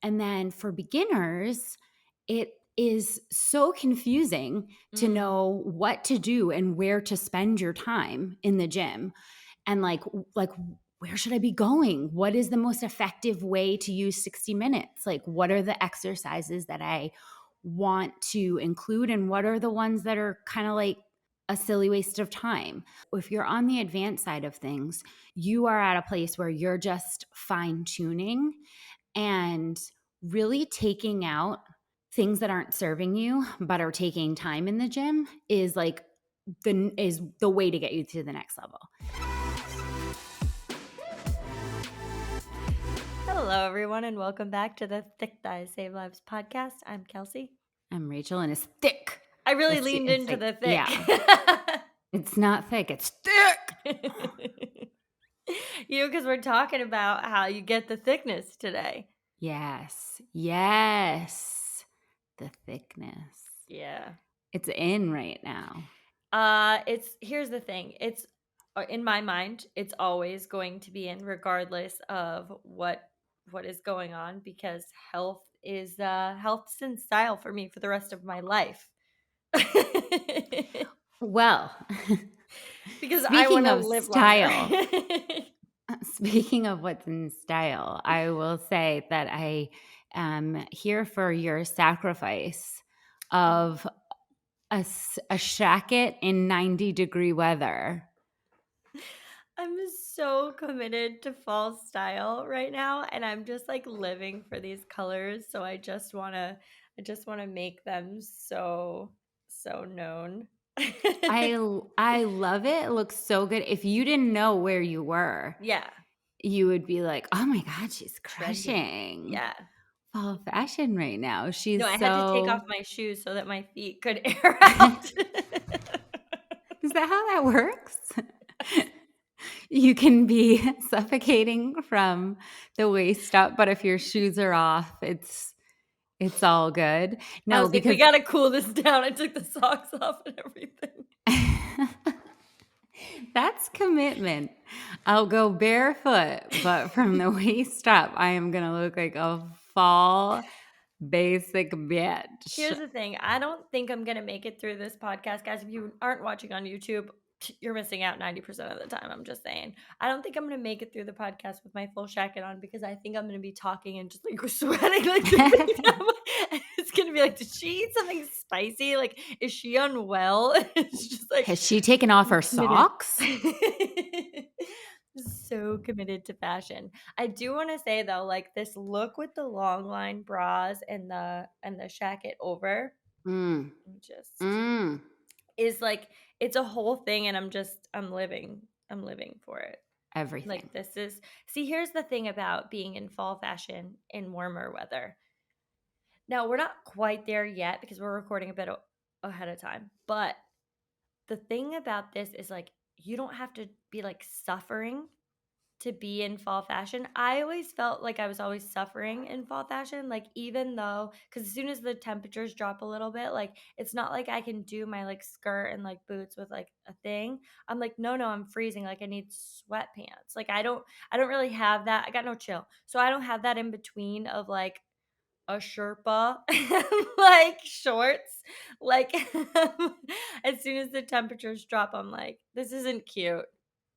And then for beginners, it is so confusing to know what to do and where to spend your time in the gym. And like where should I be going? What is the most effective way to use 60 minutes? Like, what are the exercises that I want to include, and what are the ones that are kind of like a silly waste of time? If you're on the advanced side of things, you are at a place where you're just fine tuning and really taking out things that aren't serving you but are taking time in the gym is like the way to get you to the next level. Hello, everyone, and welcome back to the Thick Thighs Save Lives podcast. I'm Kelsey. I'm Rachel, and it's thick. I really leaned into like, the thick. Yeah. It's not thick, it's thick. Because we're talking about how you get the thickness today. Yes. The thickness. Yeah. It's in right now. Here's the thing. It's in my mind, it's always going to be in regardless of what is going on, because health's in style for me for the rest of my life. Well, because I want to live style. longer. Speaking of what's in style, I will say that I am here for your sacrifice of a shacket in 90-degree weather. I'm so committed to fall style right now, and I'm just like living for these colors. So I just want to make them so known. I love it. It looks so good. If you didn't know where you were, Yeah. you would be like, "Oh my God, she's crushing." Yeah. Fall fashion right now. She's No, I so had to take off my shoes so that my feet could air out. Is that how that works? You can be suffocating from the waist up, but if your shoes are off, it's all good. No, I was like, we gotta cool this down. I took the socks off and everything. That's commitment. I'll go barefoot, but from the waist up, I am gonna look like a fall basic bitch. Here's the thing. I don't think I'm gonna make it through this podcast, guys. If you aren't watching on YouTube, you're missing out 90% of the time. I'm just saying. I don't think I'm gonna make it through the podcast with my full jacket on, because I think I'm gonna be talking and just like sweating like it's gonna be like, did she eat something spicy? Like, is she unwell? It's just like, Has she taken off her committed. socks? So committed to fashion. I do want to say though, like this look with the long line bras and the shacket over, just is like, it's a whole thing, and I'm living for it. Everything. Like, here's the thing about being in fall fashion in warmer weather. Now, we're not quite there yet because we're recording a bit ahead of time, but the thing about this is, like, you don't have to be like suffering to be in fall fashion. I always felt like I was always suffering in fall fashion, like, even though, because as soon as the temperatures drop a little bit, like, it's not like I can do my like skirt and like boots with like a thing. I'm like, no, I'm freezing. Like, I need sweatpants. Like, I don't really have that. I got no chill. So I don't have that in between of like a Sherpa and like shorts. Like, as soon as the temperatures drop, I'm like, this isn't cute.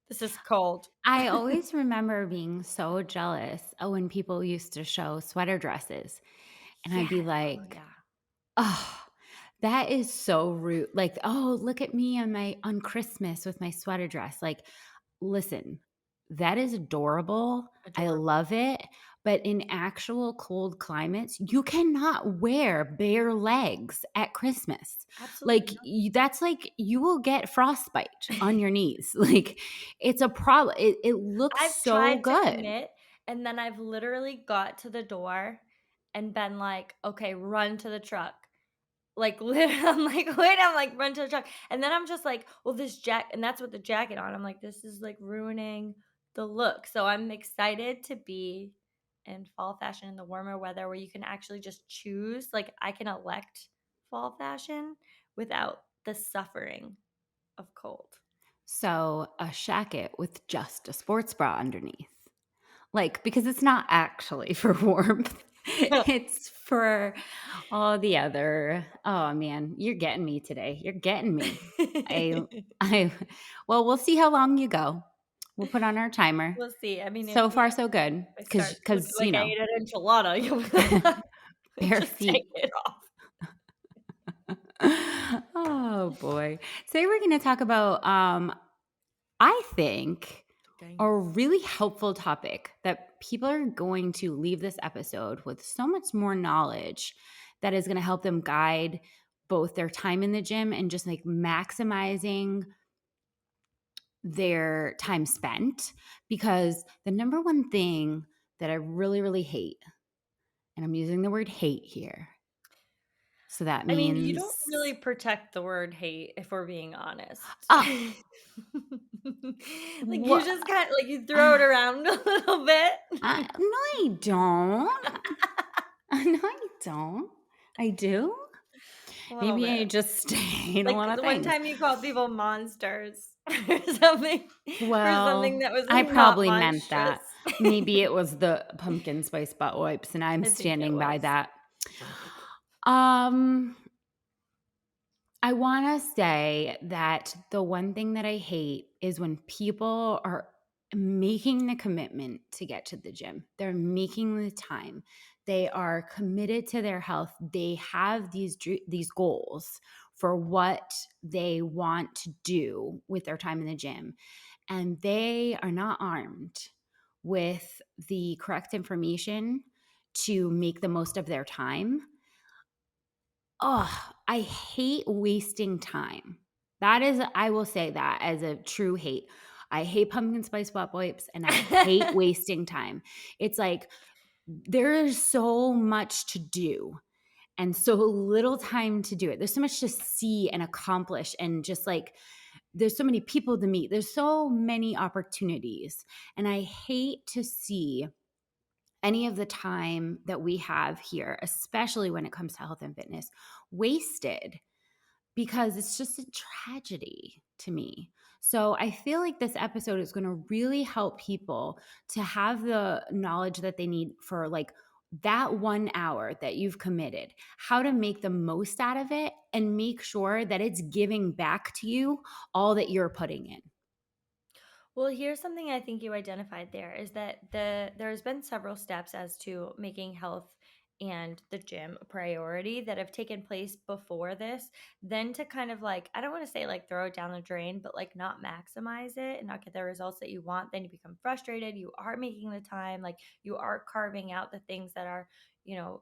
This is cold. I always remember being so jealous when people used to show sweater dresses. And I'd be like, oh, that is so rude. Like, oh, look at me on Christmas with my sweater dress. Like, listen, that is adorable. I love it. But in actual cold climates, you cannot wear bare legs at Christmas. Absolutely. Like, that's like, you will get frostbite on your knees. Like, it's a problem. It looks I've so tried good. to commit, and then I've literally got to the door and been like, okay, run to the truck. Like, I'm like, wait, I'm like, run to the truck. And then I'm just like, well, this jacket, and that's with the jacket on. I'm like, this is like ruining the look. So I'm excited to be in fall fashion in the warmer weather, where you can actually just choose. Like, I can elect fall fashion without the suffering of cold. So a shacket with just a sports bra underneath. Like, because it's not actually for warmth. It's for all the other oh, man, you're getting me today. You're getting me. I I well, we'll see how long you go. We'll put on our timer. We'll see. I mean, if So far, yeah, so good. if I Because start looking you like I know, ate an enchilada, you'll bare just take feet. it off. Oh, boy. Today we're gonna talk about, I think, a Thanks. really helpful topic that people are going to leave this episode with so much more knowledge that is gonna help them guide both their time in the gym and just, like, maximizing their time spent, because the number one thing that I really, really hate, and I'm using the word hate here, so that I mean, you means don't really protect the word hate if we're being honest. ah, Like, you what? just like, you throw it around a little bit. No, I don't. No, I don't. I do? A little Maybe I bit. just hate a Like, lot of the one things. time you called people monsters or something for something Well, that was, I like, not probably meant monstrous. that. Maybe it was the pumpkin spice butt wipes, and I'm I think it standing by was. that. Um, I want to say that the one thing that I hate is when people are making the commitment to get to the gym. They're making the time. They are committed to their health. They have these goals for what they want to do with their time in the gym, and they are not armed with the correct information to make the most of their time. Oh, I hate wasting time. That is I will say that as a true hate. I hate pumpkin spice butt wipes and I hate wasting time. It's like there is so much to do and so little time to do it. There's so much to see and accomplish and just like there's so many people to meet. There's so many opportunities. And I hate to see any of the time that we have here, especially when it comes to health and fitness, wasted because it's just a tragedy to me. So I feel like this episode is going to really help people to have the knowledge that they need for like that 1 hour that you've committed, how to make the most out of it and make sure that it's giving back to you all that you're putting in. Well, here's something I think you identified there is that there's been several steps as to making health and the gym a priority that have taken place before this. Then to kind of like, I don't want to say like throw it down the drain, but like not maximize it and not get the results that you want. Then you become frustrated. You are making the time, like you are carving out the things that are,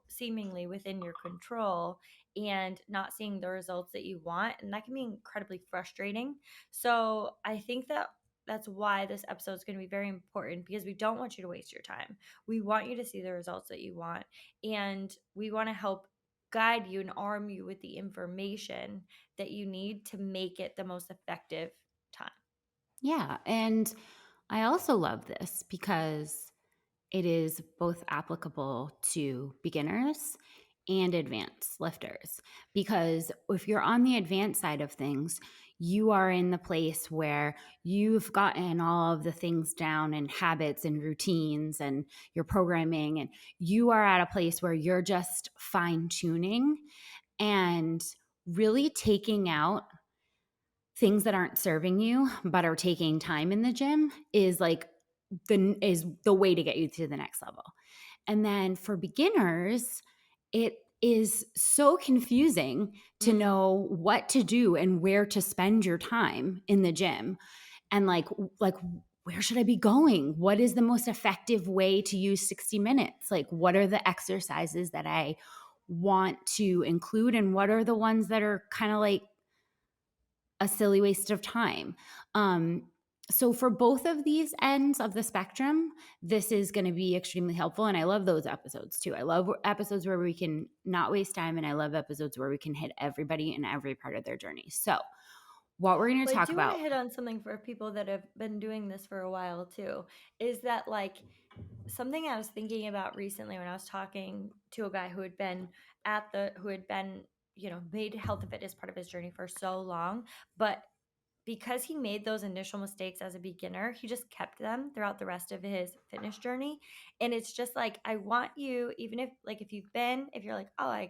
seemingly within your control and not seeing the results that you want. And that can be incredibly frustrating. So I think that's why this episode is going to be very important because we don't want you to waste your time. We want you to see the results that you want, and we want to help guide you and arm you with the information that you need to make it the most effective time. Yeah. And I also love this because it is both applicable to beginners and advanced lifters. Because if you're on the advanced side of things, you are in the place where you've gotten all of the things down and habits and routines and your programming, and you are at a place where you're just fine tuning and really taking out things that aren't serving you but are taking time in the gym is like the way to get you to the next level. And then for beginners, it is so confusing to Mm. know what to do and where to spend your time in the gym and like where should I be going? What is the most effective way to use 60 minutes? Like what are the exercises that I want to include and what are the ones that are kind of like a silly waste of time. So for both of these ends of the spectrum, this is going to be extremely helpful. And I love those episodes too. I love episodes where we can not waste time. And I love episodes where we can hit everybody in every part of their journey. So what we're going to Well, I talk do want to about. hit on something for people that have been doing this for a while too. Is that like something I was thinking about recently when I was talking to a guy who had been who had been, made health and fitness part of his journey for so long, but because he made those initial mistakes as a beginner, he just kept them throughout the rest of his fitness journey. And it's just like, I want you, even if like if you're like, oh, I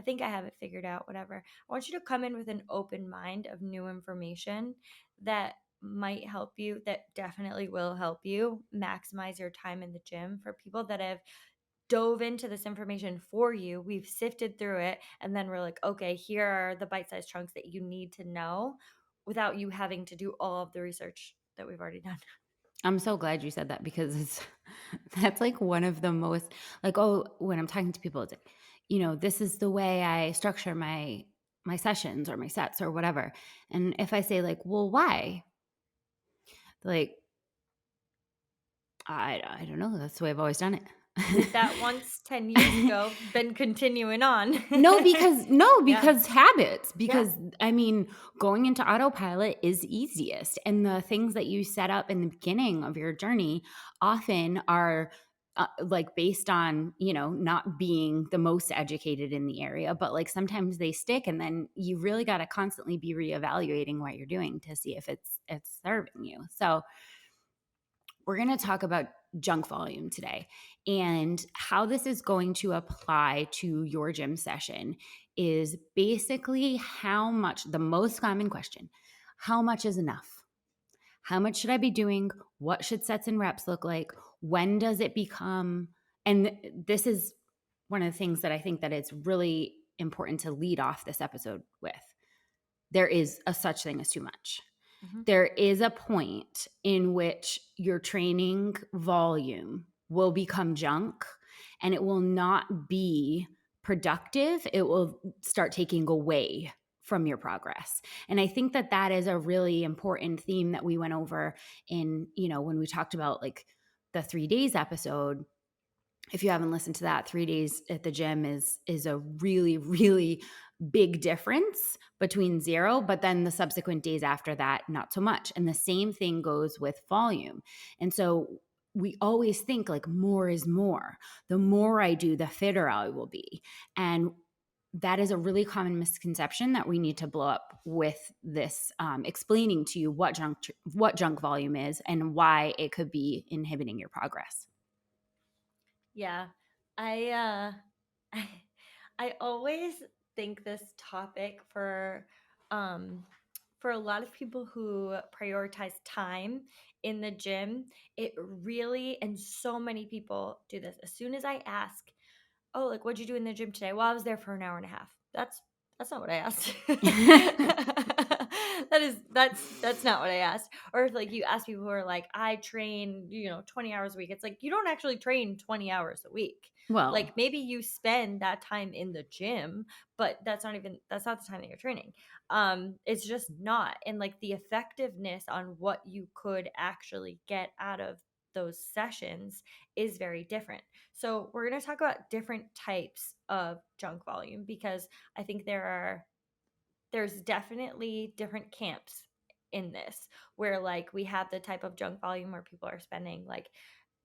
think I have it figured out, whatever. I want you to come in with an open mind of new information that might help you, that definitely will help you maximize your time in the gym. For people that have dove into this information for you, we've sifted through it, and then we're like, okay, here are the bite-sized chunks that you need to know without you having to do all of the research that we've already done. I'm so glad you said that because it's that's like one of the most like, oh, when I'm talking to people, it's like, this is the way I structure my sessions or my sets or whatever. And if I say like, well, why? Like, I don't know. That's the way I've always done Did it. that once 10 years ago, been continuing on. No, Yeah. because habits. Yeah. Because I mean, going into autopilot is easiest, and the things that you set up in the beginning of your journey often are like based on not being the most educated in the area, but like sometimes they stick, and then you really got to constantly be reevaluating what you're doing to see if it's serving you. So we're going to talk about junk volume today, and how this is going to apply to your gym session is basically how much, the most common question, how much is enough? How much should I be doing? What should sets and reps look like? When does it become, and this is one of the things that I think that it's really important to lead off this episode with. There is a such thing as too much. Mhm. There is a point in which your training volume will become junk and it will not be productive. It will start taking away from your progress. And I think that that is a really important theme that we went over in, when we talked about like the 3 days episode. If you haven't listened to that, 3 days at the gym is a really, really big difference between zero, but then the subsequent days after that, not so much. And the same thing goes with volume. And so we always think like more is more. The more I do, the fitter I will be. And that is a really common misconception that we need to blow up with this, explaining to you what junk volume is and why it could be inhibiting your progress. Yeah. I uh I, I always think this topic um for a lot of people who prioritize time in the gym, it really, and so many people do this. As soon as I ask, "Oh, like what'd you do in the gym today?" "Well, I was there for an hour and a half." That's not what I asked. That's not what I asked. Or if like you ask people who are like, "I train, 20 hours a week." It's like you don't actually train 20 hours a week. Well, Like maybe you spend that time in the gym, but that's not the time that you're training. It's just not. And like the effectiveness on what you could actually get out of those sessions is very different. So, we're going to talk about different types of junk volume because I think there's definitely different camps in this, where like we have the type of junk volume where people are spending like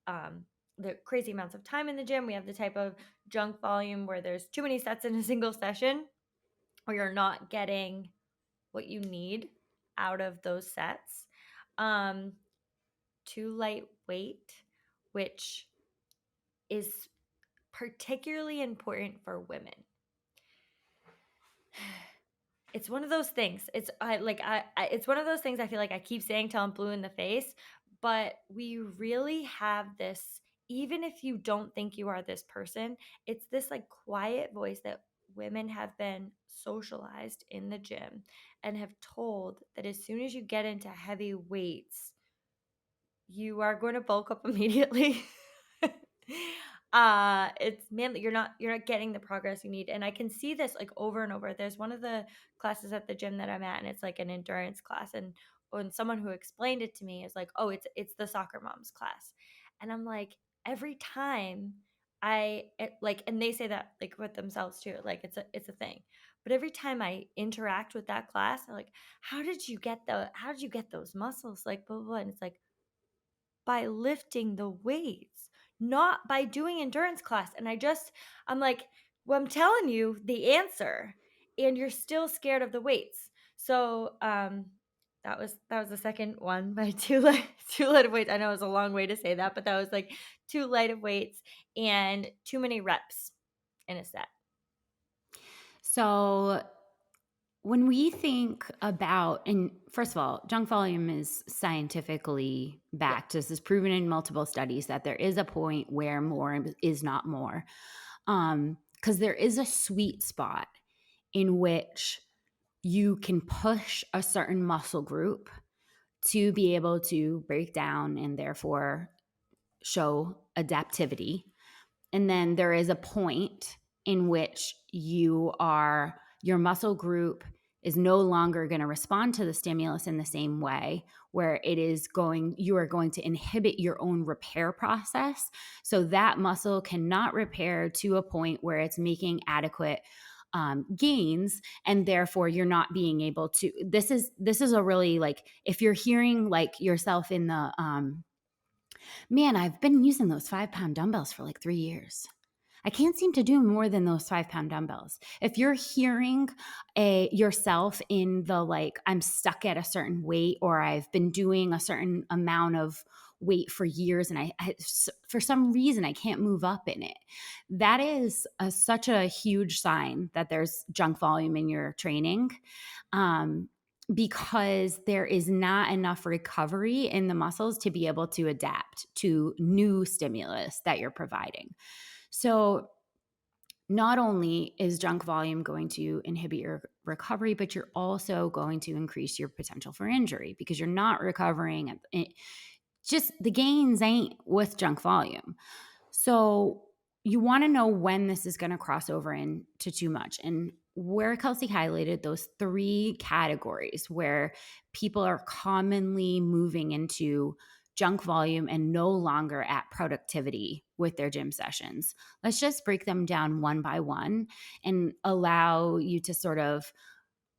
um the crazy amounts of time in the gym. We have the type of junk volume where there's too many sets in a single session, where you're not getting what you need out of those sets. Um Too lightweight, which is particularly important for women. It's one of those things. It's one of those things I feel like I keep saying till I'm blue in the face, but we really have this, even if you don't think you are this person, it's this like quiet voice that women have been socialized in the gym and have told that as soon as you get into heavy weights, you are going to bulk up immediately. It's man, you're not getting the progress you need. And I can see this like over and over. There's one of the classes at the gym that I'm at, and it's like an endurance class. And when someone who explained it to me is like, "Oh, it's the soccer moms class." And I'm like, every time and they say that like with themselves too, like it's a thing. But every time I interact with that class, I'm like, how did you get those muscles? Like blah blah, blah. And it's like, by lifting the weights, not by doing endurance class. And I'm like, well, I'm telling you the answer, and you're still scared of the weights. So, That was the second one, my too light too light of weights. I know it was a long way to say that, but that was, like, too light of weights and too many reps in a set. So when we think about, and first of all, junk volume is scientifically Yeah. backed. This is proven in multiple studies that there is a point where more is not more. Because there is a sweet spot in which you can push a certain muscle group to be able to break down and therefore show adaptivity. And then there is a point in which your muscle group is no longer going to respond to the stimulus in the same way, where you are going to inhibit your own repair process. So that muscle cannot repair to a point where it's making adequate gains, and therefore you're not being able to. This is a really, like, if you're hearing like yourself in the man, I've been using those 5 pound dumbbells for like 3 years. I can't seem to do more than those 5 pound dumbbells. If you're hearing yourself in the, like, I'm stuck at a certain weight, or I've been doing a certain amount of weight for years and for some reason I can't move up in it, that is such a huge sign that there's junk volume in your training. Um, because there is not enough recovery in the muscles to be able to adapt to new stimulus that you're providing. So, not only is junk volume going to inhibit your recovery, but you're also going to increase your potential for injury because you're not recovering. Just the gains ain't with junk volume. So you want to know when this is going to cross over into too much. And where Kelsey highlighted those 3 categories where people are commonly moving into junk volume and no longer at productivity with their gym sessions. Let's just break them down one by one and allow you to sort of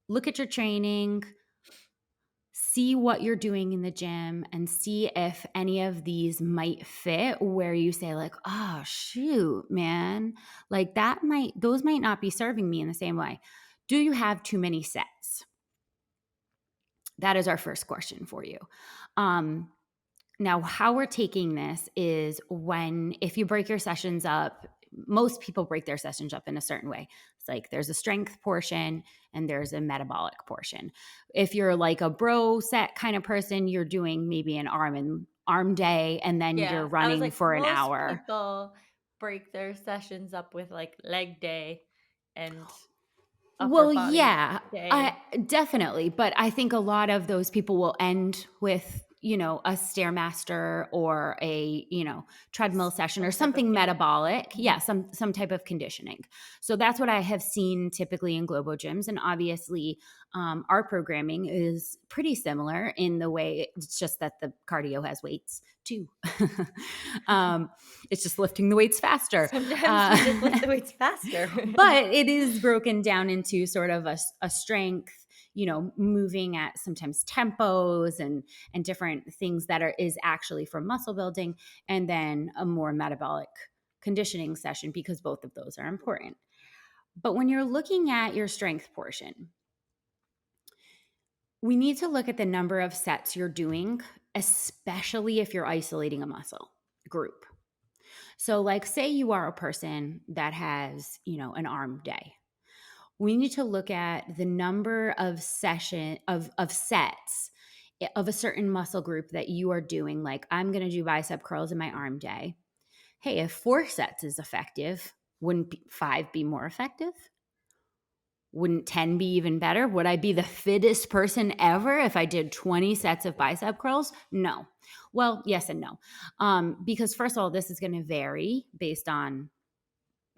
look at your training, see what you're doing in the gym, and see if any of these might fit where you say, like, oh shoot, man, like those might not be serving me in the same way. Do you have too many sets? That is our first question for you. Now, how we're taking this is if you break your sessions up, most people break their sessions up in a certain way. It's like there's a strength portion and there's a metabolic portion. If you're like a bro set kind of person, you're doing maybe an arm day, and then you're Yeah, I was running like, for an most hour. people break their sessions up with, like, leg day and upper Well, body yeah, I day, definitely, but I think a lot of those people will end with, a stairmaster or a, treadmill session or some type of something metabolic. mhm. Yeah, some type of conditioning. So that's what I have seen typically in Globo gyms, and obviously, our programming is pretty similar in the way it's just that the cardio has weights too. um, it's just lifting the weights faster. Sometimes we just lift Uh, the weights faster. but it is broken down into sort of a strength, moving at sometimes tempos and different things is actually for muscle building, and then a more metabolic conditioning session, because both of those are important. But when you're looking at your strength portion, we need to look at the number of sets you're doing, especially if you're isolating a muscle group. So, like, say you are a person that has, an arm day. We need to look at the number of sets of a certain muscle group that you are doing. Like, I'm going to do bicep curls in my arm day. Hey, if 4 sets is effective, wouldn't 5 be more effective? Wouldn't 10 be even better? Would I be the fittest person ever if I did 20 sets of bicep curls? No. Well, yes and no. Because first of all, this is going to vary based on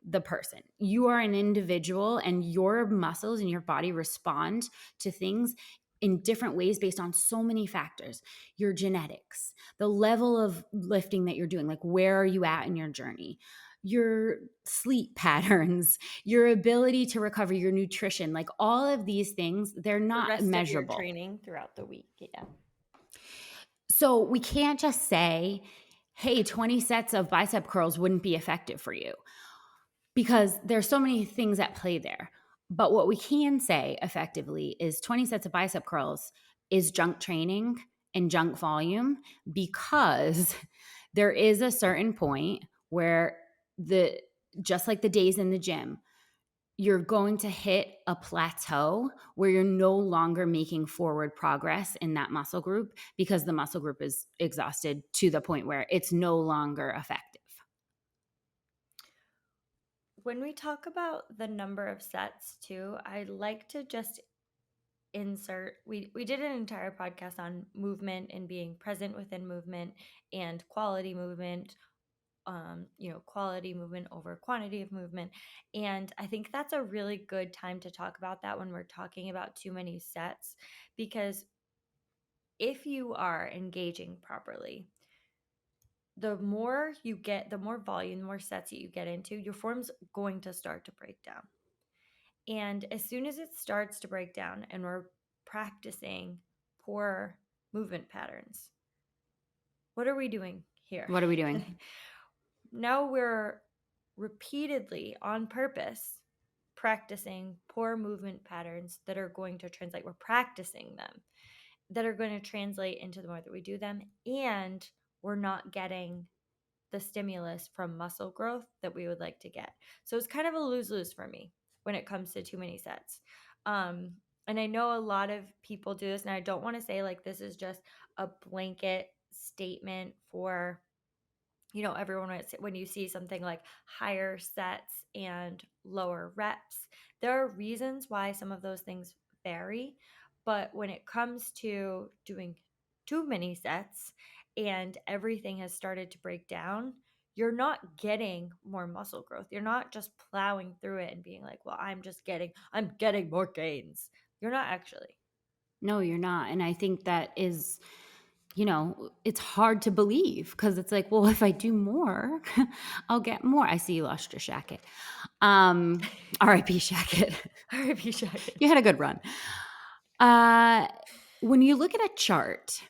the person. You are an individual, and your muscles and your body respond to things in different ways based on so many factors. Your genetics, the level of lifting that you're doing, like where are you at in your journey, your sleep patterns, your ability to recover, your nutrition, like all of these things, they're The not rest of your measurable. training throughout the week, yeah. So we can't just say, hey, 20 sets of bicep curls wouldn't be effective for you, because there's so many things at play there. But what we can say effectively is 20 sets of bicep curls is junk training and junk volume, because there is a certain point where just like the days in the gym, you're going to hit a plateau where you're no longer making forward progress in that muscle group because the muscle group is exhausted to the point where it's no longer effective. When we talk about the number of sets too, I'd like to just insert, we did an entire podcast on movement and being present within movement and quality movement, quality movement over quantity of movement. And I think that's a really good time to talk about that when we're talking about too many sets, because if you are engaging properly, the more you get, the more volume, the more sets that you get into, your form's going to start to break down. And as soon as it starts to break down and we're practicing poor movement patterns, what are we doing here? What are we doing? Now we're repeatedly on purpose practicing poor movement patterns that are going to translate. We're practicing them that are going to translate into the more that we do them. And we're not getting the stimulus from muscle growth that we would like to get. So it's kind of a lose-lose for me when it comes to too many sets. And I know a lot of people do this, and I don't want to say like this is just a blanket statement for everyone. When you see something like higher sets and lower reps, there are reasons why some of those things vary. But when it comes to doing too many sets and everything has started to break down, you're not getting more muscle growth. You're not just plowing through it and being like, well, I'm getting more gains. You're not actually. No, you're not. And I think that is, it's hard to believe, because it's like, well, if I do more, I'll get more. I see you lost your shacket. R.I.P. shacket. R.I.P. Shagged. You had a good run. When you look at a chart,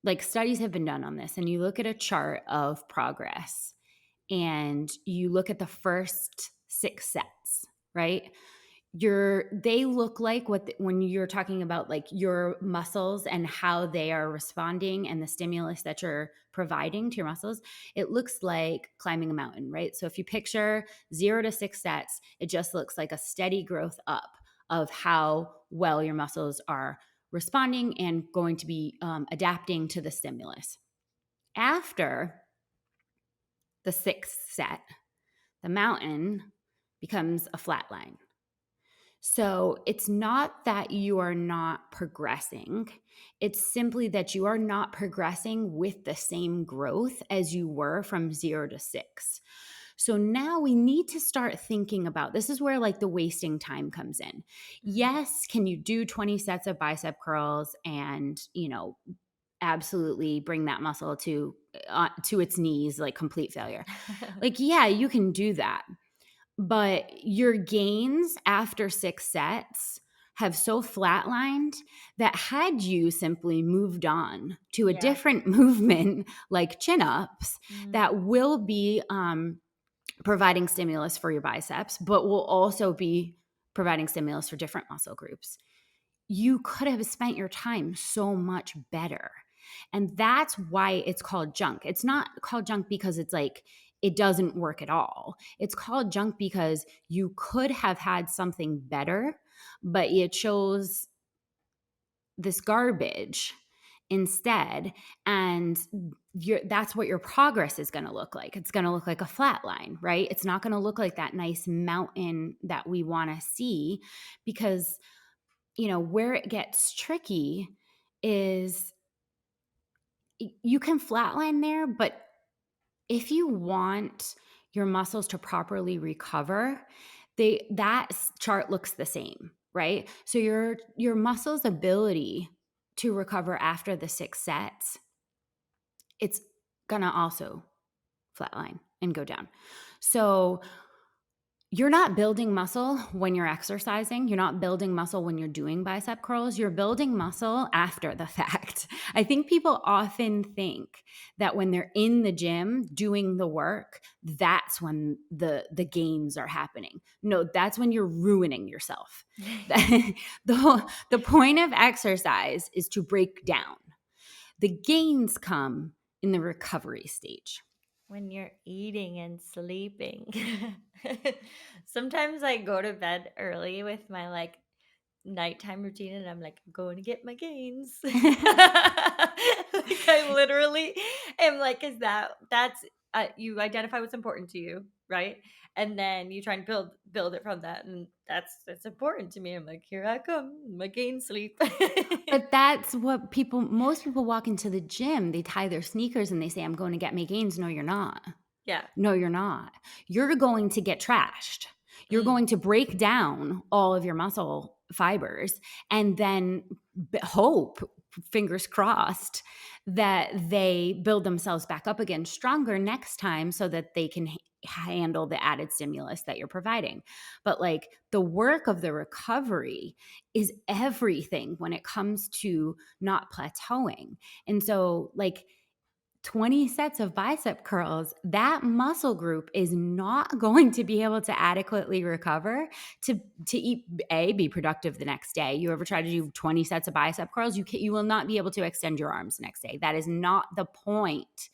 like studies have been done on this, and you look at a chart of progress and you look at the first 6 sets, right? They look like when you're talking about like your muscles and how they are responding and the stimulus that you're providing to your muscles, it looks like climbing a mountain, right? So if you picture 0 to 6 sets, it just looks like a steady growth up of how well your muscles are responding and going to be adapting to the stimulus. After the 6th set, the mountain becomes a flat line. So it's not that you are not progressing. It's simply that you are not progressing with the same growth as you were from 0 to 6. So now we need to start thinking about, this is where like the wasting time comes in. Yes, can you do 20 sets of bicep curls and, absolutely bring that muscle to its knees, like complete failure? Like, yeah, you can do that. But your gains after 6 sets have so flatlined that had you simply moved on to a Yeah. different movement like chin-ups Mm. that will be providing stimulus for your biceps, but will also be providing stimulus for different muscle groups, you could have spent your time so much better. And that's why it's called junk. It's not called junk because it's like it doesn't work at all. It's called junk because you could have had something better, but you chose this garbage instead. And that's what your progress is going to look like. It's going to look like a flat line, right? It's not going to look like that nice mountain that we want to see, because where it gets tricky is you can flatline there, but if you want your muscles to properly recover, that chart looks the same, right? So your muscles' ability to recover after the 6 sets, it's gonna also flatline and go down. So you're not building muscle when you're exercising. You're not building muscle when you're doing bicep curls. You're building muscle after the fact. I think people often think that when they're in the gym doing the work, that's when the gains are happening. No, that's when you're ruining yourself. The point of exercise is to break down. The gains come in the recovery stage. When you're eating and sleeping. Sometimes I go to bed early with my like nighttime routine and I'm like, I'm going to get my gains. Like I literally am like, is that's you identify what's important to you, right? And then you try and build it from that, and that's important to me. I'm like, here I come, my gain sleep. But that's what most people walk into the gym, they tie their sneakers and they say, I'm going to get my gains. No, you're not. Yeah. No, you're not. You're going to get trashed. You're Mm. going to break down all of your muscle fibers and then hope, fingers crossed, that they build themselves back up again stronger next time so that they can handle the added stimulus that you're providing. But like the work of the recovery is everything when it comes to not plateauing. And so, like, 20 sets of bicep curls, that muscle group is not going to be able to adequately recover to eat be productive the next day. You ever try to do 20 sets of bicep curls, you will not be able to extend your arms the next day. That is not the point.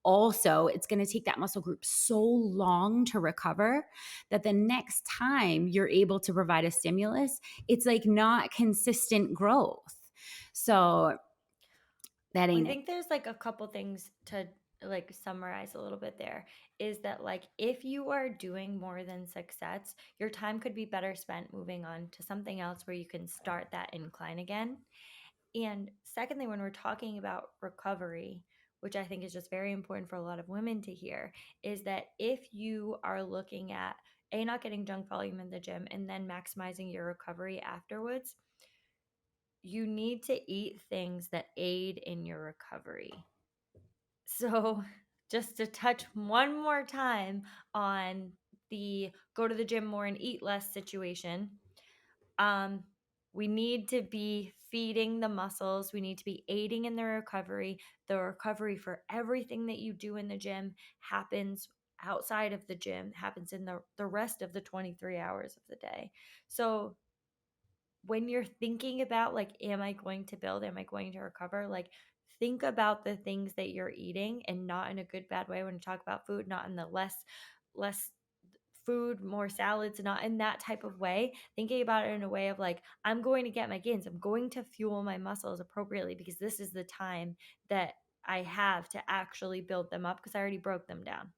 Also, it's going to take that muscle group so long to recover that the next time you're able to provide a stimulus, it's like not consistent growth. So that Well, I ain't it. think there's like a couple things to like summarize a little bit there is that like if you are doing more than 6 sets, your time could be better spent moving on to something else where you can start that incline again. And secondly, when we're talking about recovery, which I think is just very important for a lot of women to hear, is that if you are looking at not getting junk volume in the gym and then maximizing your recovery afterwards, you need to eat things that aid in your recovery. So, just to touch one more time on the go to the gym more and eat less situation, um, we need to be feeding the muscles. We need to be aiding in the recovery. The recovery for everything that you do in the gym happens outside of the gym, happens in the rest of the 23 hours of the day. So, when you're thinking about like, am I going to build, am I going to recover, like think about the things that you're eating, and not in a good bad way when you talk about food, not in the less food, more salads, not in that type of way. Thinking about it in a way of like, I'm going to get my gains, I'm going to fuel my muscles appropriately because this is the time that I have to actually build them up because I already broke them down.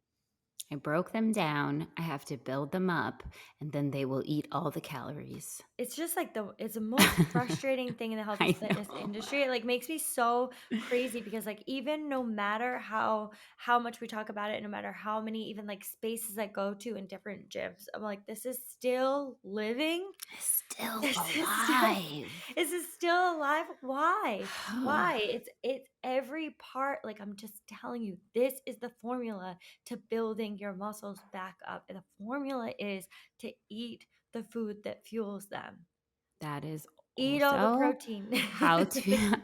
I broke them down. I have to build them up, and then they will eat all the calories. It's just like it's the most frustrating thing in the health and I fitness know. industry. It like makes me so crazy because like even no matter how much we talk about it, no matter how many even like spaces I go to in different gyms, I'm like, this is still living. Still This is still alive. this is still alive. Why? Why? It's every part. Like I'm just telling you, this is the formula to building your muscles back up. And the formula is to eat the food that fuels them. That is Eat all the also protein. how to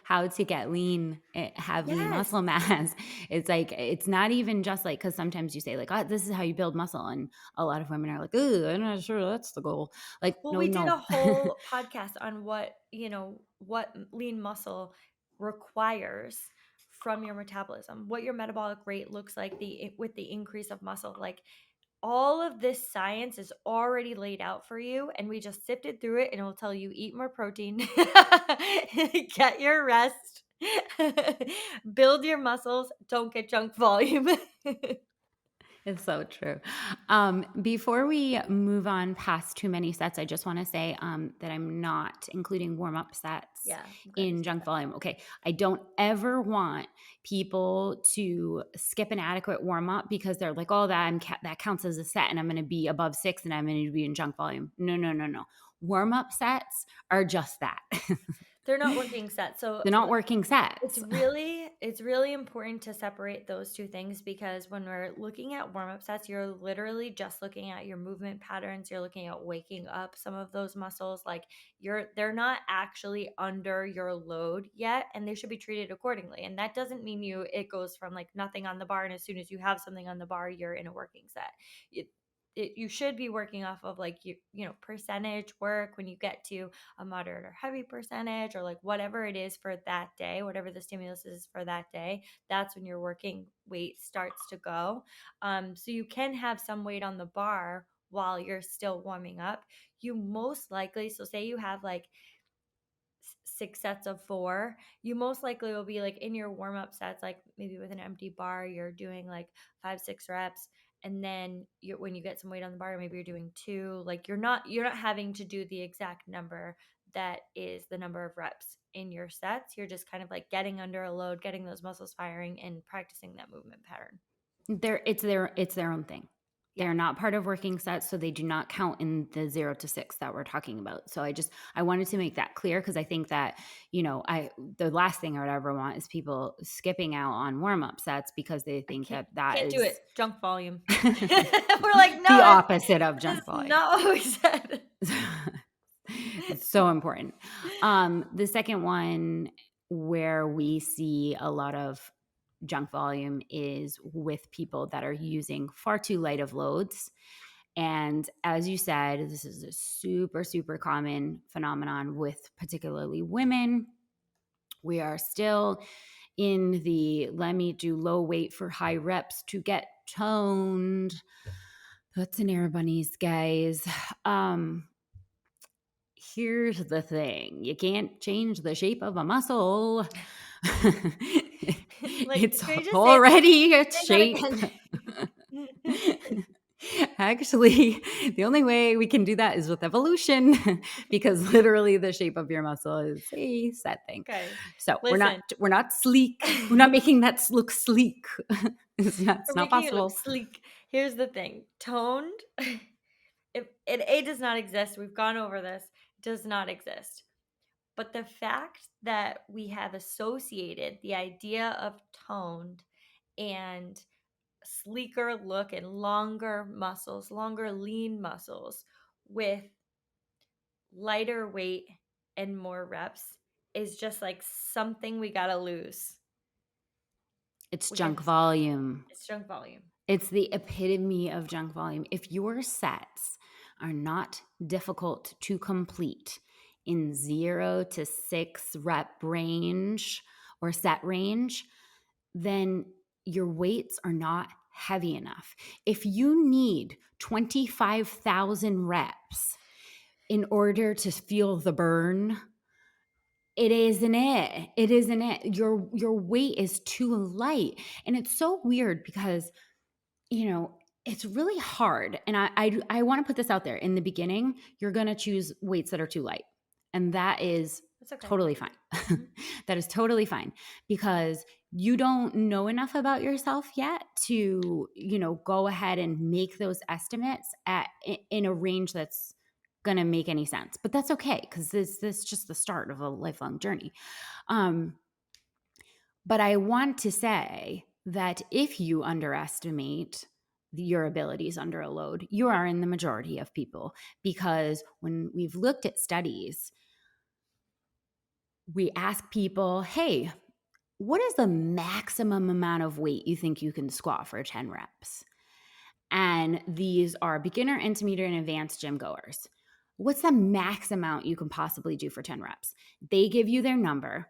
how to get lean, have lean Yes. muscle mass. It's like it's not even just like because sometimes you say like, oh, this is how you build muscle, and a lot of women are like, oh, I'm not sure that's the goal. Like, Well, no, we did a no. whole podcast on what lean muscle requires from your metabolism, what your metabolic rate looks like with the increase of muscle. Like all of this science is already laid out for you, and we just sifted through it, and it will tell you eat more protein, get your rest, build your muscles, don't get junk volume. It's so true. Before we move on past too many sets, I just want to say that I'm not including warm up sets Yeah, I'm glad you in said junk that. volume. Okay. I don't ever want people to skip an adequate warm up because they're like, oh, that counts as a set and I'm going to be above 6 and I'm going to be in junk volume. No, no, no, no. Warm up sets are just that. They're not working sets. So They're not working it's sets. really important to separate those 2 things because when we're looking at warm-up sets, you're literally just looking at your movement patterns, you're looking at waking up some of those muscles, like, they're not actually under your load yet, and they should be treated accordingly, and that doesn't mean it goes from, like, nothing on the bar, and as soon as you have something on the bar, you're in a working set. You should be working off of, like, percentage work when you get to a moderate or heavy percentage or like whatever it is for that day, whatever the stimulus is for that day, that's when your working weight starts to go. So you can have some weight on the bar while you're still warming up. You most likely, so say you have like 6 sets of 4, you most likely will be like in your warm up sets, like maybe with an empty bar, you're doing like 5, 6 reps. And then when you get some weight on the bar, maybe you're doing 2. Like you're not having to do the exact number that is the number of reps in your sets. You're just kind of like getting under a load, getting those muscles firing, and practicing that movement pattern. It's their own thing. Yeah. They're not part of working sets, so they do not count in the 0 to 6 that we're talking about. So I wanted to make that clear because I think that, the last thing I would ever want is people skipping out on warm-up sets because they I think can't that can't do is it. Junk volume. We're like, no, the opposite of junk that's volume. not what we said. It's so important. The second one where we see a lot of junk volume is with people that are using far too light of loads. And as you said, this is a super, super common phenomenon with particularly women. We are still in the let me do low weight for high reps to get toned. That's an air bunnies, guys. Here's the thing. You can't change the shape of a muscle. Like, It's can you just already its say that shape. again? Actually, the only way we can do that is with evolution because literally the shape of your muscle is a set thing. Okay. So Listen. we're not sleek. We're not making that look sleek. It's We're not making it look possible. sleek. Here's the thing. Toned, if it does not exist. We've gone over this. It does not exist. But the fact that we have associated the idea of toned and sleeker look and longer muscles, longer lean muscles with lighter weight and more reps is just like something we got to lose. It's We got junk to volume. It's junk volume. It's the epitome of junk volume. If your sets are not difficult to complete in 0 to 6 rep range or set range, then your weights are not heavy enough. If you need 25,000 reps in order to feel the burn, it isn't it. It isn't it. Your weight is too light. And it's so weird because it's really hard. And I want to put this out there. In the beginning, you're going to choose weights that are too light. And that is That's okay. totally fine. Mhm. That is totally fine because you don't know enough about yourself yet to, go ahead and make those estimates in a range that's going to make any sense. But that's okay because this is just the start of a lifelong journey. Um, but I want to say that if you underestimate your abilities under a load, you are in the majority of people because when we've looked at studies, we ask people, hey, what is the maximum amount of weight you think you can squat for 10 reps? And these are beginner, intermediate, and advanced gym goers. What's the max amount you can possibly do for 10 reps? They give you their number.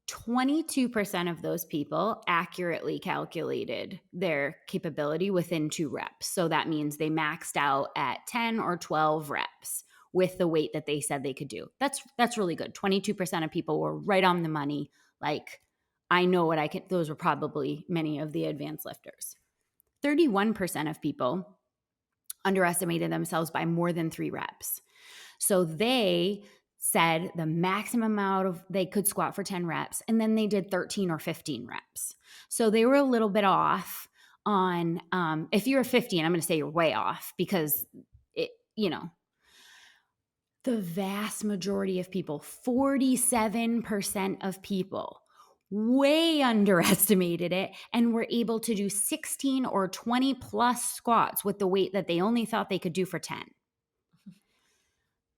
22% of those people accurately calculated their capability within 2 reps. So that means they maxed out at 10 or 12 reps with the weight that they said they could do. That's really good. 22% of people were right on the money. Like, I know what I can. Those were probably many of the advanced lifters. 31% of people underestimated themselves by more than 3 reps. So they said the maximum amount of they could squat for 10 reps, and then they did 13 or 15 reps. So they were a little bit off on, if you're 15, I'm going to say you're way off because it, The vast majority of people, 47% of people, way underestimated it and were able to do 16 or 20 plus squats with the weight that they only thought they could do for 10.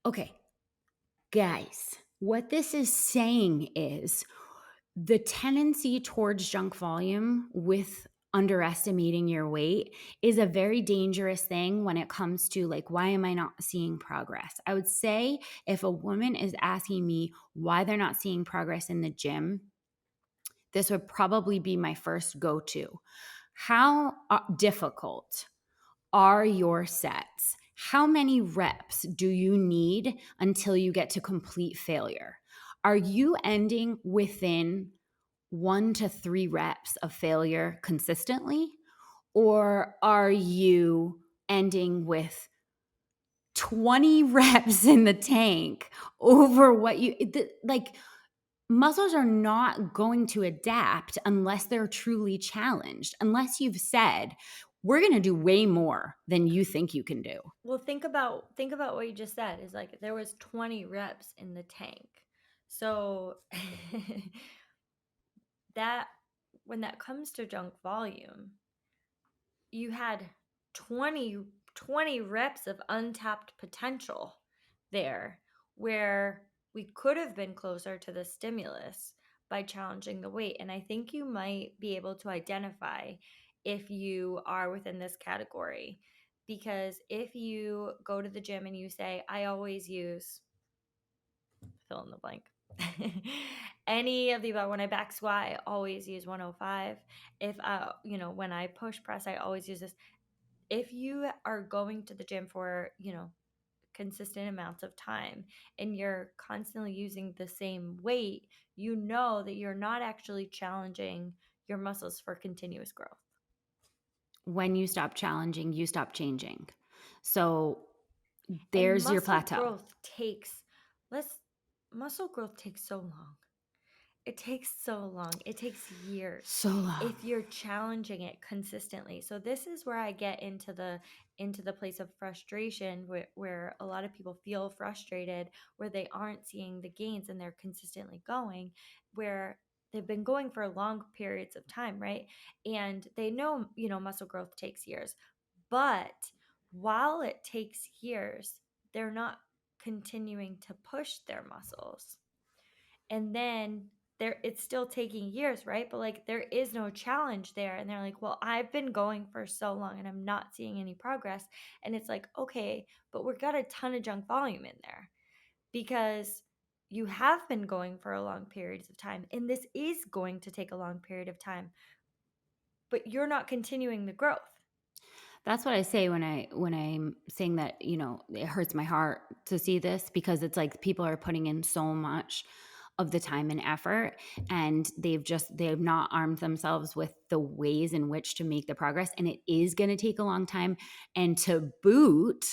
Okay, guys, what this is saying is the tendency towards junk volume with underestimating your weight is a very dangerous thing when it comes to like, why am I not seeing progress? I would say if a woman is asking me why they're not seeing progress in the gym, this would probably be my first go to. How difficult are your sets? How many reps do you need until you get to complete failure? Are you ending within 1 to 3 reps of failure consistently? Or are you ending with 20 reps in the tank over what you like? Muscles are not going to adapt unless they're truly challenged, unless you've said, we're going to do way more than you think you can do. Well, think about what you just said. Is like there was 20 reps in the tank. So that when that comes to junk volume, you had 20 reps of untapped potential there where we could have been closer to the stimulus by challenging the weight. And I think you might be able to identify if you are within this category. Because if you go to the gym and you say, I always use fill in the blank. Any of the above. When I back squat, I always use 105. If when I push press, I always use this. If you are going to the gym for, consistent amounts of time and you're constantly using the same weight, you know that you're not actually challenging your muscles for continuous growth. When you stop challenging, you stop changing. So And there's your plateau. let's muscle growth takes so long. It takes so long. It takes years So long. if you're challenging it consistently. So this is where I get into the place of frustration where a lot of people feel frustrated where they aren't seeing the gains and they're consistently going where they've been going for long periods of time, right? And they know, muscle growth takes years. But while it takes years, they're not continuing to push their muscles, and then it's still taking years, right? But like there is no challenge there, and they're like, well, I've been going for so long and I'm not seeing any progress. And it's like, okay, but we've got a ton of junk volume in there because you have been going for a long periods of time, and this is going to take a long period of time, but you're not continuing the growth. That's what I say when I'm saying that, it hurts my heart to see this because it's like people are putting in so much of the time and effort and they've not armed themselves with the ways in which to make the progress, and it is going to take a long time, and to boot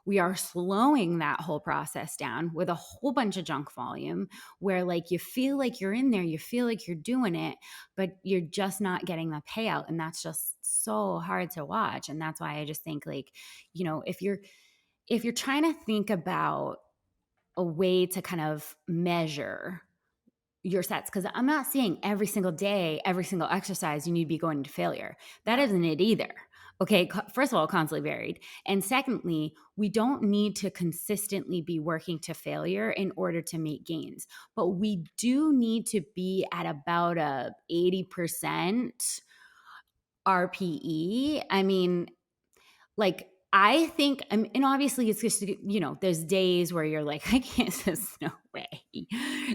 we are slowing that whole process down with a whole bunch of junk volume where like you feel like you're in there, you feel like you're doing it, but you're just not getting the payout, and that's just so hard to watch. And that's why I just think like, if you're trying to think about a way to kind of measure your sets, because I'm not saying every single day, every single exercise you need to be going to failure. That No. isn't it either. Okay, first of all, constantly varied. And secondly, we don't need to consistently be working to failure in order to make gains. But we do need to be at about a 80% RPE. I mean, like, I think, and obviously it's just, there's days where you're like, I can't, there's no way.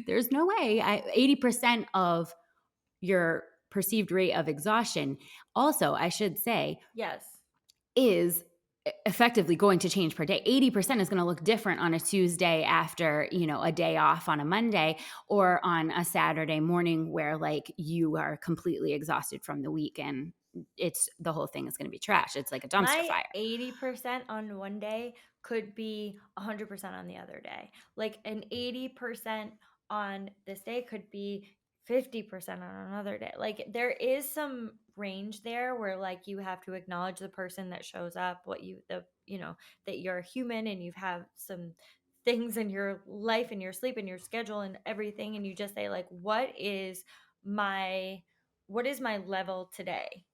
There's no way. 80% of your perceived rate of exhaustion, also, I should say, Yes. is effectively going to change per day. 80% is going to look different on a Tuesday after, a day off on a Monday, or on a Saturday morning where like you are completely exhausted from the week and it's the whole thing is going to be trash. It's like a dumpster My fire. 80% on one day could be 100% on the other day. Like an 80% on this day could be 50% on another day. Like there is some range there where like you have to acknowledge the person that shows up, that you're human and you have some things in your life and your sleep and your schedule and everything, and you just say like, my what is my level today?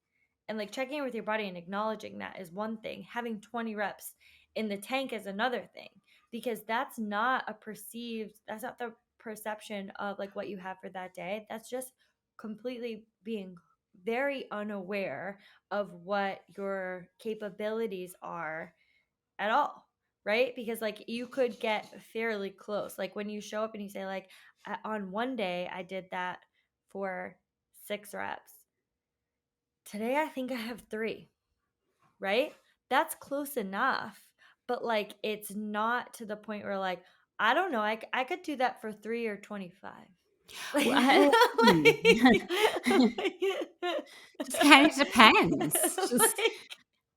And like checking in with your body and acknowledging that is one thing. Having 20 reps in the tank is another thing, because that's not the perception of like what you have for that day. That's just completely being very unaware of what your capabilities are at all, right? Because like you could get fairly close. Like when you show up and you say like, on one day I did that for 6 reps. Today I think I have 3, right? That's close enough. But like it's not to the point where like, I don't know, I could do that for 3 or 25. Like, Well, just kind of depends. Just like,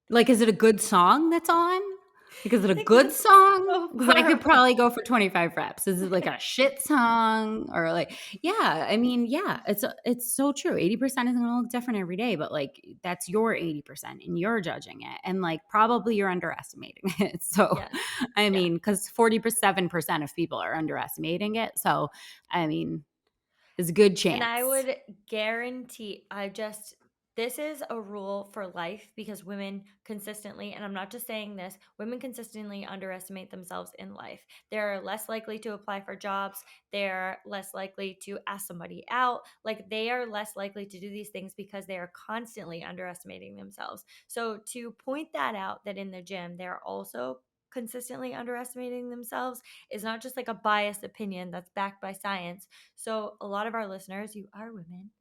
like, is it a good song that's on? Like, is it a like good that's song? so Because I far could apart. probably go for 25 reps. Is it like a shit song or like yeah, I mean, yeah, it's so true. 80% is gonna look different every day, but, like, that's your 80% and you're judging it, and, like, probably you're underestimating it. So, Yes. I Yeah. mean, because 47% of people are underestimating it, so, I mean, there's a good And I chance. would guarantee, this is a rule for life, because women consistently, and I'm not just saying this, women consistently underestimate themselves in life. They're less likely to apply for jobs. They're less likely to ask somebody out. Like they are less likely to do these things because they are constantly underestimating themselves. So to point that out, that in the gym, they're also consistently underestimating themselves, is not just like a biased opinion that's backed by science. So, a lot of our listeners, you are women.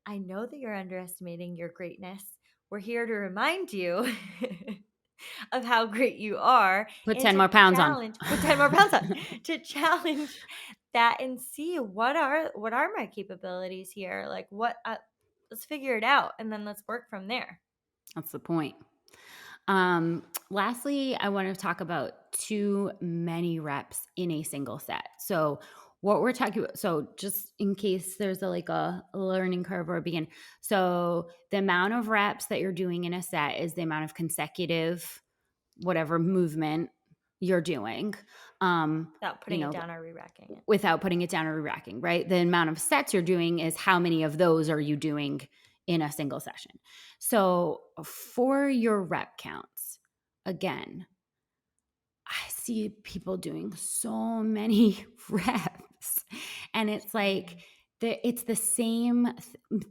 I know that you're underestimating your greatness. We're here to remind you of how great you are, Put and 10 to more pounds on. put 10 more pounds on, to challenge that and see what are my capabilities here? Like, let's figure it out and then let's work from there. That's the point. Lastly, I want to talk about too many reps in a single set. So, what we're talking about, so just in case there's a learning curve or a begin. So, the amount of reps that you're doing in a set is the amount of consecutive whatever movement you're doing. Without You putting it know, down or re-racking it. without putting it down or re-racking, right? The amount of sets you're doing is how many of those are you doing in a single session. So for your rep counts, again, I see people doing so many reps, and it's So like many. it's the same.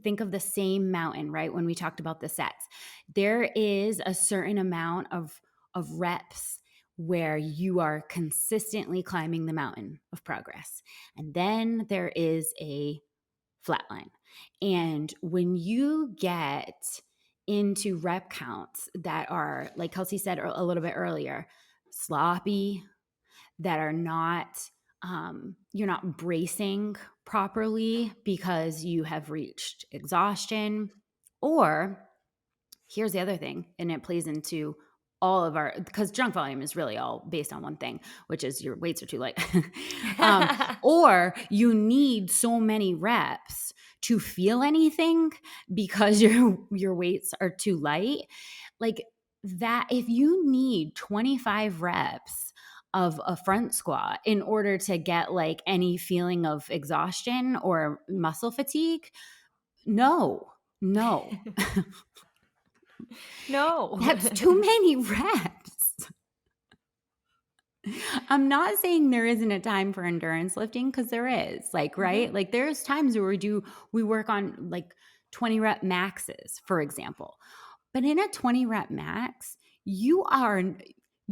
Think of the same mountain, right? When we talked about the sets, there is a certain amount of reps where you are consistently climbing the mountain of progress, and then there is a flat line. And when you get into rep counts that are, like Kelsey said a little bit earlier, sloppy, that are not, you're not bracing properly because you have reached exhaustion, or here's the other thing, and it plays into all of our, because junk volume is really all based on one thing, which is your weights are too light. um, or you need so many reps to feel anything because your weights are too light. Like that, if you need 25 reps of a front squat in order to get like any feeling of exhaustion or muscle fatigue, no, no. No. That's too many reps. I'm not saying there isn't a time for endurance lifting, because there is, like, right? Mhm. Like there's times where we work on like 20 rep maxes, for example. But in a 20 rep max, you are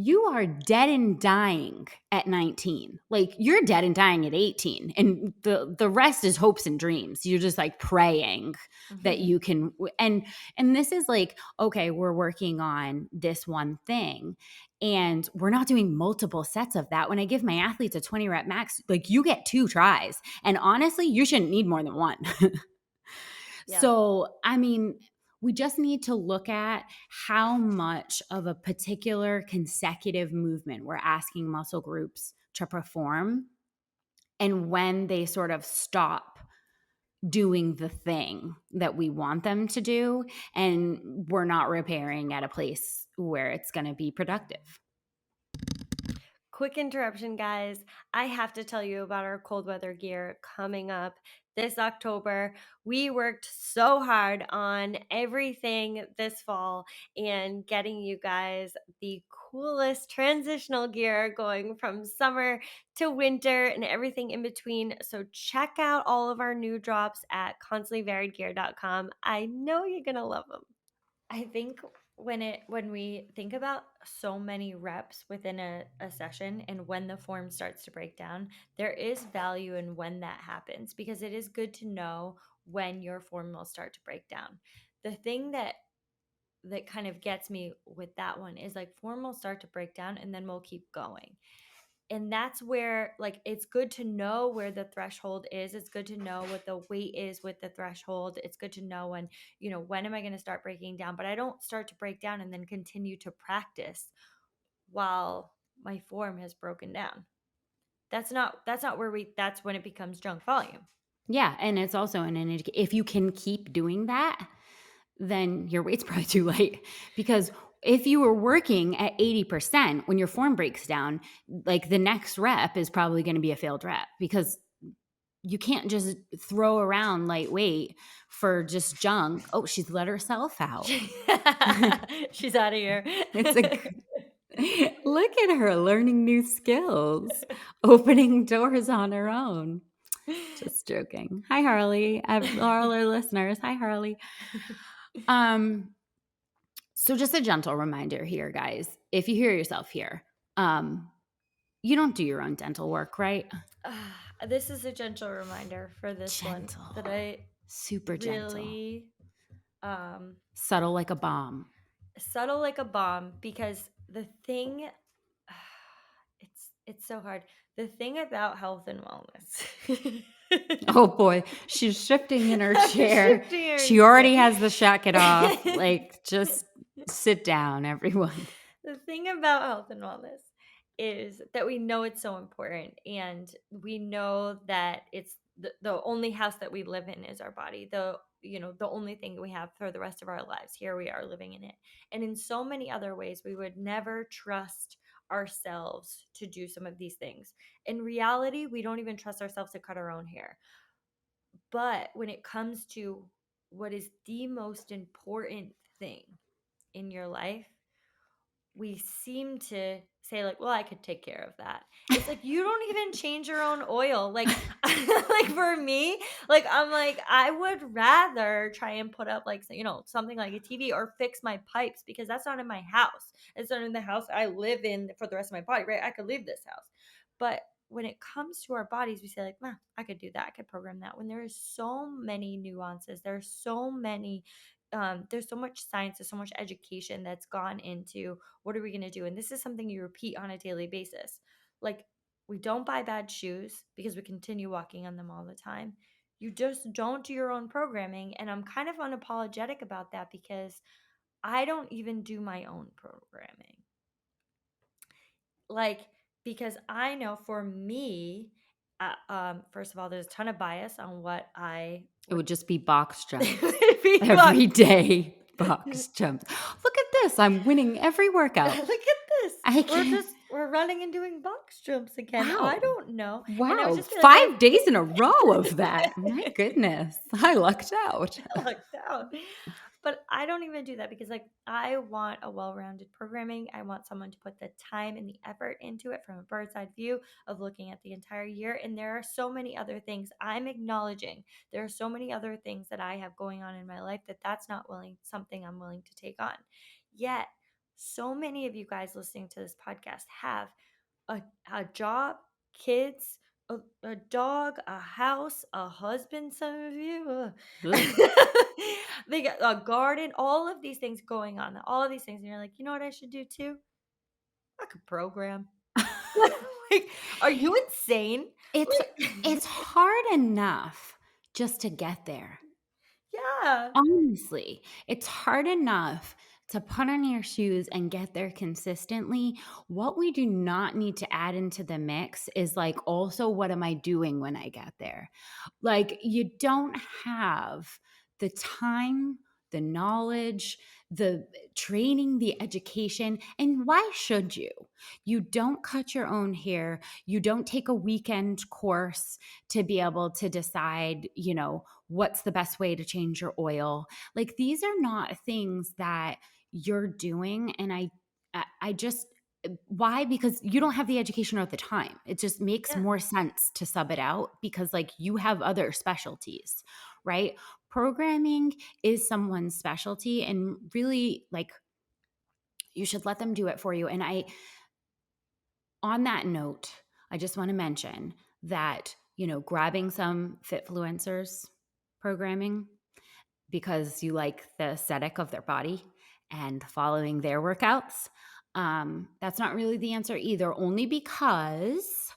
you are dead and dying at 19. Like you're dead and dying at 18. And the rest is hopes and dreams. You're just like praying that Mhm. you can and this is like, okay, we're working on this one thing and we're not doing multiple sets of that. When I give my athletes a 20 rep max, like you get 2 tries. And honestly, you shouldn't need more than one. Yeah. So, I mean, we just need to look at how much of a particular consecutive movement we're asking muscle groups to perform and when they sort of stop doing the thing that we want them to do and we're not repairing at a place where it's going to be productive. quick interruption, guys. I have to tell you about our cold weather gear coming up this October. We worked so hard on everything this fall and getting you guys the coolest transitional gear going from summer to winter and everything in between. So check out all of our new drops at constantlyvariedgear.com. I know you're going to love them. I think when we think about so many reps within a session and when the form starts to break down, there is value in when that happens because it is good to know when your form will start to break down. The thing that kind of gets me with that one is like form will start to break down and then we'll keep going, and that's where like it's good to know where the threshold is. It's good to know what the weight is with the threshold. It's good to know when, when am I going to start breaking down, but I don't start to break down and then continue to practice while my form has broken down. That's not where we that's when it becomes junk volume. Yeah, and it's also if you can keep doing that, then your weight's probably too light. Because if you were working at 80% when your form breaks down, like the next rep is probably going to be a failed rep because you can't just throw around lightweight for just junk. Oh, she's let herself out. She's out of here. It's a look at her learning new skills, opening doors on her own. Just joking. Hi, Harley. All our listeners. Hi, Harley. So just a gentle reminder here, guys. If you hear yourself here, you don't do your own dental work, right? This is a gentle reminder for this one that Gentle. I Super gentle. really Subtle like a bomb. subtle like a bomb, because the thing it's so hard. The thing about health and wellness. Oh boy, she's shifting in her chair. Shifting her She chair. already has the shacket off. Like, just sit down, everyone. The thing about health and wellness is that we know it's so important, and we know that it's the only house that we live in is our body. The only thing we have for the rest of our lives. Here we are living in it. And in so many other ways we would never trust ourselves to do some of these things. In reality, we don't even trust ourselves to cut our own hair. But when it comes to what is the most important thing in your life, we seem to say like, well, I could take care of that. It's like you don't even change your own oil. Like like for me, like I'm like I would rather try and put up like something like a TV or fix my pipes, because that's not in my house. It's not in the house I live in for the rest of my body, right? I could leave this house. But when it comes to our bodies, we say like, nah, I could do that. I could program that. When there is so many nuances, there's so many there's so much science, there's so much education that's gone into what are we going to do? And this is something you repeat on a daily basis. Like, we don't buy bad shoes because we continue walking on them all the time. You just don't do your own programming. And I'm kind of unapologetic about that because I don't even do my own programming. Like, because I know for me, first of all, there's a ton of bias on what I It would would just be box jumps. be Every day, box jumps. Look at this. I'm winning every workout. Look at this. I can't. We're running and doing box jumps again. I Wow. don't know. And I would Wow. just be like, 5 days in a row of that. My goodness. I lucked out. I lucked out. But I don't even do that because like I want a well-rounded programming. I want someone to put the time and the effort into it from a bird's eye view of looking at the entire year. And there are so many other things I'm acknowledging. There are so many other things that I have going on in my life that's not something I'm willing to take on. Yet, so many of you guys listening to this podcast have a job, kids, a dog, a house, a husband, some of you. They got a garden, all of these things going on, all of these things. And you're like, you know what I should do too? I could program. Like, are you insane? It's Like, hard enough just to get there. yeah. Honestly, it's hard enough to put on your shoes and get there consistently. What we do not need to add into the mix is like, also, what am I doing when I get there? Like, you don't have the time, the knowledge, the training, the education. And why should you? You don't cut your own hair. You don't take a weekend course to be able to decide, what's the best way to change your oil. Like, these are not things that you're doing. And I just, why? Because you don't have the education or the time. It just makes Yeah. more sense to sub it out because, like, you have other specialties, right? Programming is someone's specialty, and really, like, you should let them do it for you. And on that note, I just want to mention that, grabbing some Fitfluencers programming because you like the aesthetic of their body and following their workouts, that's not really the answer either, only because,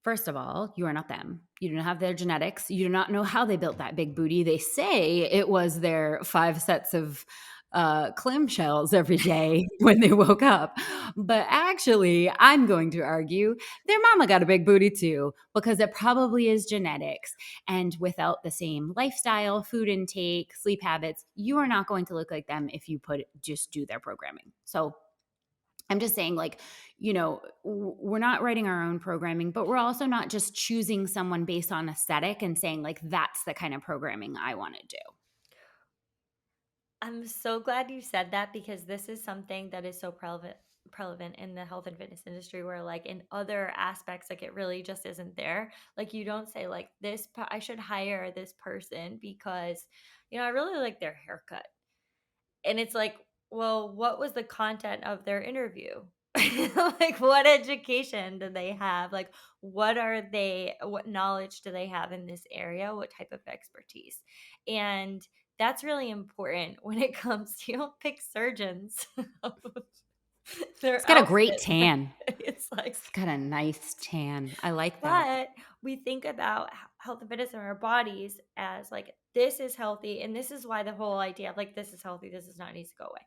first of all, you are not them. You do not have their genetics. You do not know how they built that big booty. They say it was their 5 sets of clamshells every day when they woke up. But actually, I'm going to argue their mama got a big booty too, because it probably is genetics. And without the same lifestyle, food intake, sleep habits, you are not going to look like them if you just do their programming. So I'm just saying, like, we're not writing our own programming, but we're also not just choosing someone based on aesthetic and saying, like, that's the kind of programming I want to do. I'm so glad you said that because this is something that is so prevalent in the health and fitness industry where like in other aspects like it really just isn't there. Like you don't say like I should hire this person because I really like their haircut. And it's like, well, what was the content of their interview? Like what education do they have? Like what knowledge do they have in this area? What type of expertise? And that's really important when it comes to, you don't pick surgeons. It's Their got a great outfit. tan. It's like, It's got a nice tan. I like that. but we think about health and fitness in our bodies as like this is healthy, and this is why the whole idea of like this is healthy, this is not needs to go away.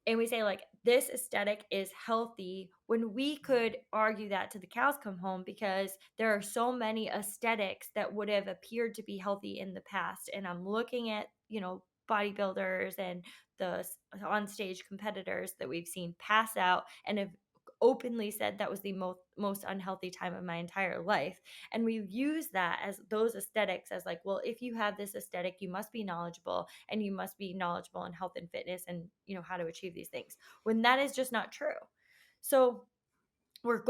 And we say like this aesthetic is healthy when we could argue that to the cows come home because there are so many aesthetics that would have appeared to be healthy in the past. And I'm looking at bodybuilders and the on stage competitors that we've seen pass out and have openly said that was the most unhealthy time of my entire life. And we use that as those aesthetics as like, well, if you have this aesthetic you must be knowledgeable, and you must be knowledgeable in health and fitness and how to achieve these things, when that is just not true. So we're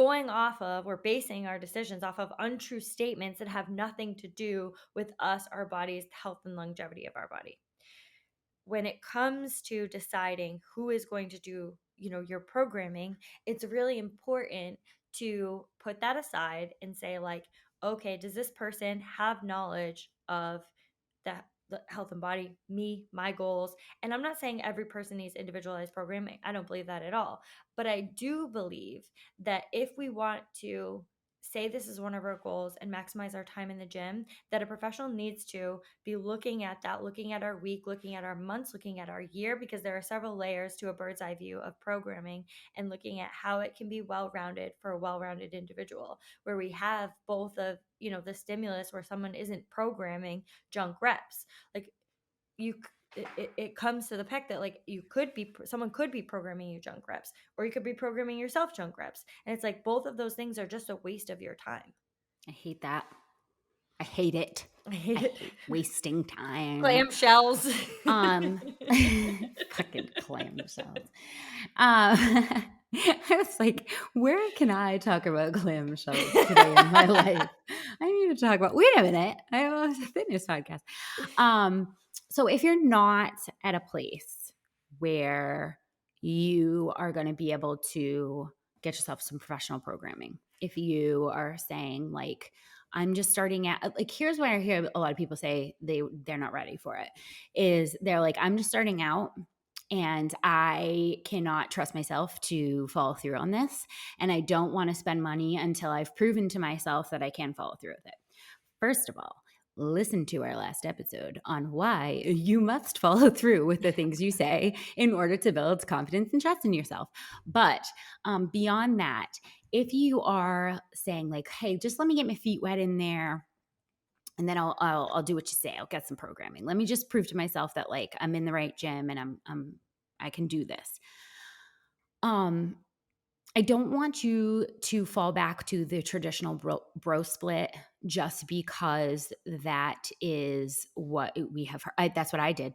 basing our decisions off of untrue statements that have nothing to do with us, our bodies, health and longevity of our body. When it comes to deciding who is going to do your programming, it's really important to put that aside and say like, okay, does this person have knowledge of the health and body, me, my goals? And I'm not saying every person needs individualized programming. I don't believe that at all. But I do believe that if we want to say this is one of our goals and maximize our time in the gym, that a professional needs to be looking at that, looking at our week, looking at our months, looking at our year, because there are several layers to a bird's eye view of programming, and looking at how it can be well-rounded for a well-rounded individual, where we have both of the stimulus where someone isn't programming junk reps. Like you it comes to the fact that like someone could be programming you junk reps, or you could be programming yourself junk reps, and it's like both of those things are just a waste of your time. I hate that. I hate it. I I hate it. hate wasting time. Clamshells. Um, fucking clamshells. I was like, where can I talk about clamshells today in my life? I need to talk about, wait a minute, I have a fitness podcast. So if you're not at a place where you are going to be able to get yourself some professional programming, if you are saying like, I'm just starting out, like, here's where I hear a lot of people say they're not ready for it, is they're like, I'm just starting out and I cannot trust myself to follow through on this. And I don't want to spend money until I've proven to myself that I can follow through with it. First of all, listen to our last episode on why you must follow through with the things you say in order to build confidence and trust in yourself. But beyond that, if you are saying like, hey, just let me get my feet wet in there, and then I'll do what you say. I'll get some programming. Let me just prove to myself that like I'm in the right gym and I can do this. Um, I don't want you to fall back to the traditional bro split just because that is what we have. That's what I did.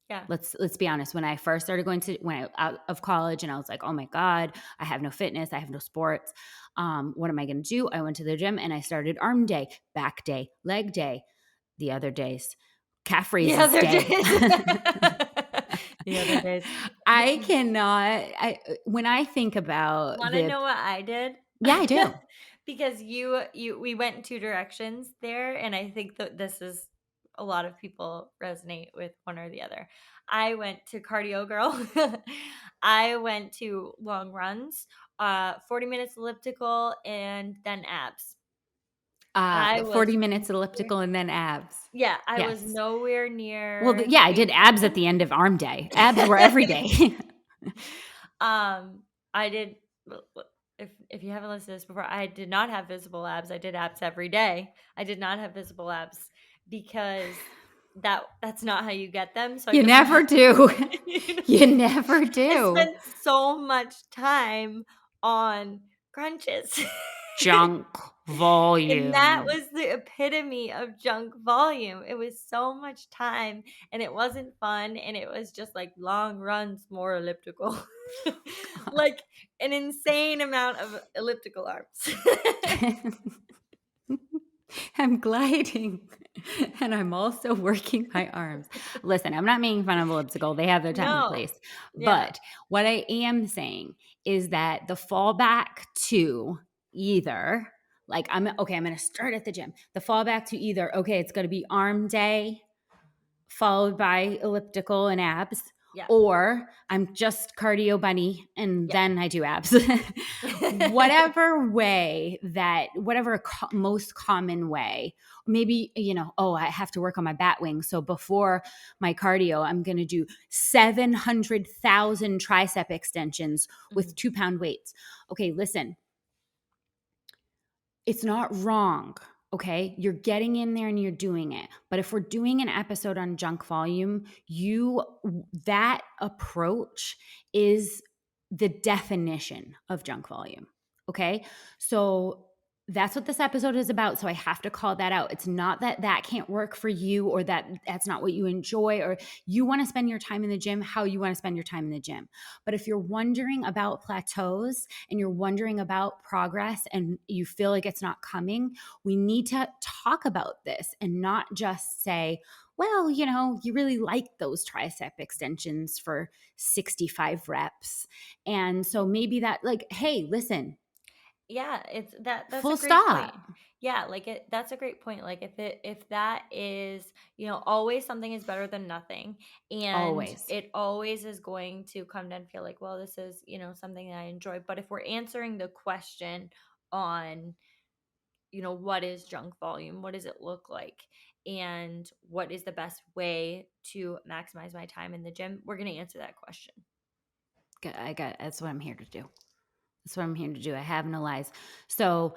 Yeah. Let's be honest. When I first started when I out of college, and I was like, oh my god, I have no fitness, I have no sports. What am I going to do? I went to the gym and I started arm day, back day, leg day. The other days, calf The raises other day. days. The other days. I cannot. When I think about Wanna the know what I did? yeah, I do. Because we went in 2 directions there, and I think that this is a lot of people resonate with one or the other. I went to cardio girl. I went to long runs, 40 minutes elliptical, and then abs. I was 40 minutes nowhere elliptical and then abs. Yeah, I was Yes. nowhere Well, near yeah, I did abs at weightlifting. the end of arm day. Abs were every day. Um, I did if you haven't listened to this before, I did not have visible abs. I did abs every day. I did not have visible abs because that's not how you get them. So I You just never do. you know, You never I do. spent so much time on crunches. Junk And that volume. was the epitome of junk volume. It was so much time and it wasn't fun and it was just like long runs, more elliptical. Like an insane amount of elliptical arms. I'm gliding and I'm also working my arms. Listen, I'm not making fun of elliptical. They have their time and No. place. Yeah. But what I am saying is that the fallback to either, like, I'm okay, I'm going to start at the gym. The fallback to either, okay, it's going to be arm day followed by elliptical and abs, Yeah. or I'm just cardio bunny and Yeah. then I do abs. Whatever most common way, maybe, oh, I have to work on my bat wing. So before my cardio, I'm going to do 700,000 tricep extensions Mhm. with 2-pound weights. Okay, listen, it's not wrong. Okay. You're getting in there and you're doing it. But if we're doing an episode on junk volume, that approach is the definition of junk volume. Okay. So that's what this episode is about. So I have to call that out. It's not that that can't work for you or that that's not what you enjoy or you want to spend your time in the gym how you want to spend your time in the gym. But if you're wondering about plateaus and you're wondering about progress and you feel like it's not coming, we need to talk about this and not just say, well, you really like those tricep extensions for 65 reps. And so maybe that, like, hey, listen, Yeah, it's that's a full great stop. point. Yeah, that's a great point. Like if that is, always something is better than nothing. And Always. it always is going to come down and feel like, well, this is, something that I enjoy. But if we're answering the question on, what is junk volume? What does it look like? And what is the best way to maximize my time in the gym? We're gonna answer that question. That's what I'm here to do. That's what I'm here to do. I have no lies. So,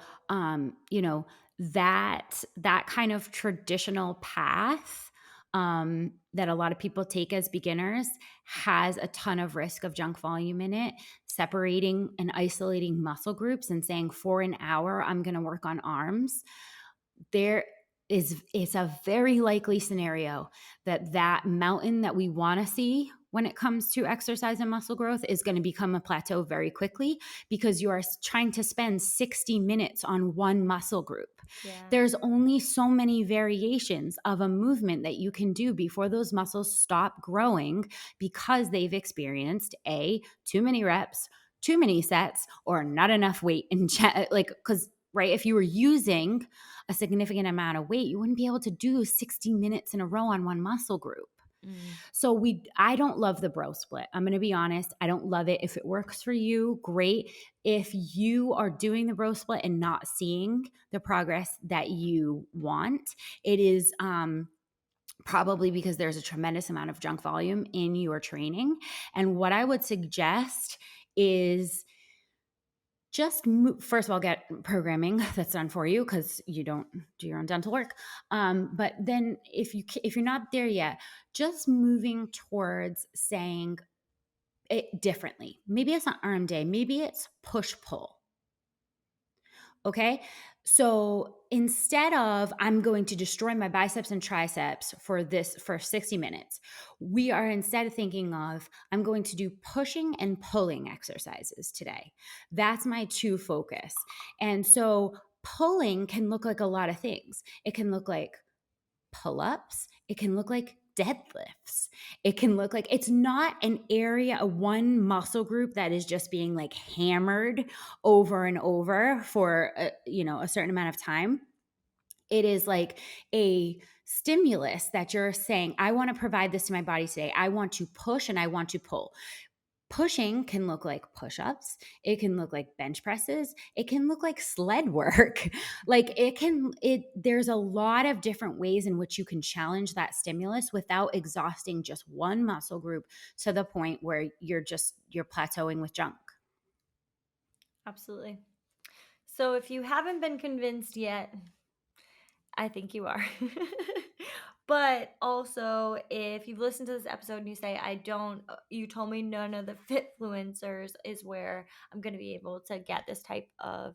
that kind of traditional path that a lot of people take as beginners has a ton of risk of junk volume in it. Separating and isolating muscle groups and saying for an hour, I'm going to work on arms. It's a very likely scenario that mountain that we want to see when it comes to exercise and muscle growth is going to become a plateau very quickly because you are trying to spend 60 minutes on one muscle group. Yeah. There's only so many variations of a movement that you can do before those muscles stop growing because they've experienced too many reps, too many sets, or not enough weight in like, because right, if you were using a significant amount of weight, you wouldn't be able to do 60 minutes in a row on one muscle group. Mm. So I don't love the bro split. I'm going to be honest. I don't love it. If it works for you, great. If you are doing the bro split and not seeing the progress that you want, it is probably because there's a tremendous amount of junk volume in your training. And what I would suggest is Just first of all, get programming that's done for you because you don't do your own dental work. But then if you're not there yet, just moving towards saying it differently. Maybe it's not arm day. Maybe it's push pull. Okay. So instead of I'm going to destroy my biceps and triceps for 60 minutes, we are instead thinking of I'm going to do pushing and pulling exercises today. That's my two focus. And so pulling can look like a lot of things. It can look like pull ups, it can look like deadlifts. It can look like it's not an area, a one muscle group that is just being like hammered over and over for a certain amount of time. It is like a stimulus that you're saying, I want to provide this to my body today. I want to push and I want to pull. Pushing can look like push-ups, it can look like bench presses, it can look like sled work. Like there's a lot of different ways in which you can challenge that stimulus without exhausting just one muscle group to the point where you're plateauing with junk. Absolutely. So if you haven't been convinced yet, I think you are. But also, if you've listened to this episode and you say, I don't, you told me none of the Fitfluencers is where I'm going to be able to get this type of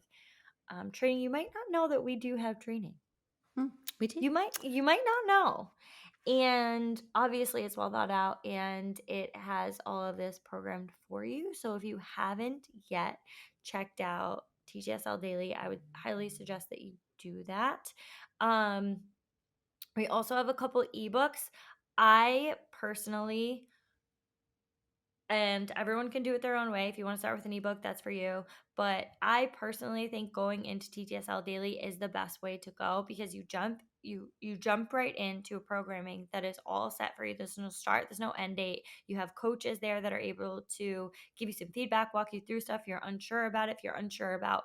training, you might not know that we do have training. Hmm, we do. You might not know. And obviously, it's well thought out and it has all of this programmed for you. So if you haven't yet checked out TGSL Daily, I would highly suggest that you do that. Um, we also have a couple ebooks. I personally, and everyone can do it their own way. If you want to start with an ebook, that's for you. But I personally think going into TTSL Daily is the best way to go because you jump right into a programming that is all set for you. There's no start, there's no end date. You have coaches there that are able to give you some feedback, walk you through stuff you're unsure about. If you're unsure about,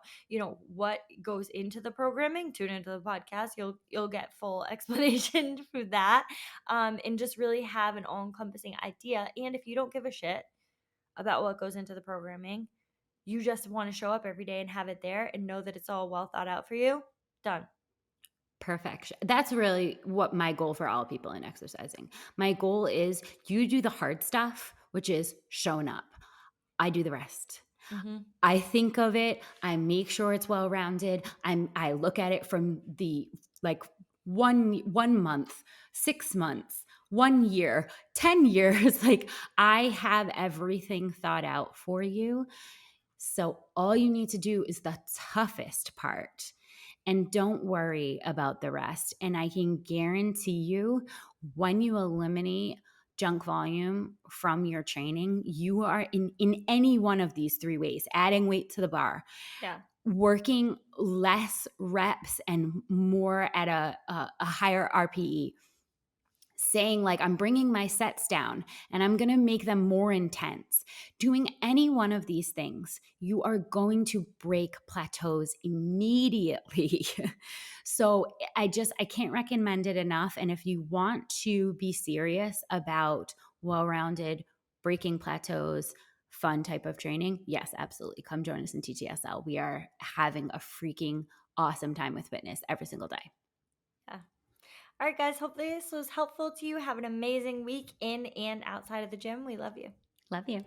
what goes into the programming, tune into the podcast. You'll get full explanation for that. And just really have an all-encompassing idea. And if you don't give a shit about what goes into the programming. You just want to show up every day and have it there and know that it's all well thought out for you. Done. Perfection. That's really what my goal for all people in exercising. My goal is you do the hard stuff, which is showing up. I do the rest. Mm-hmm. I think of it, I make sure it's well rounded. I look at it from the like one month, 6 months, 1 year, 10 years. Like I have everything thought out for you. So all you need to do is the toughest part. And don't worry about the rest. And I can guarantee you, when you eliminate junk volume from your training, you are in any one of these three ways: adding weight to the bar, Yeah. working less reps and more at a higher RPE, saying like I'm bringing my sets down and I'm going to make them more intense. Doing any one of these things, you are going to break plateaus immediately. So I can't recommend it enough. And if you want to be serious about well-rounded breaking plateaus, fun type of training, yes, absolutely, come join us in TTSL. We are having a freaking awesome time with fitness every single day. Yeah. All right, guys. Hopefully this was helpful to you. Have an amazing week in and outside of the gym. We love you. Love you.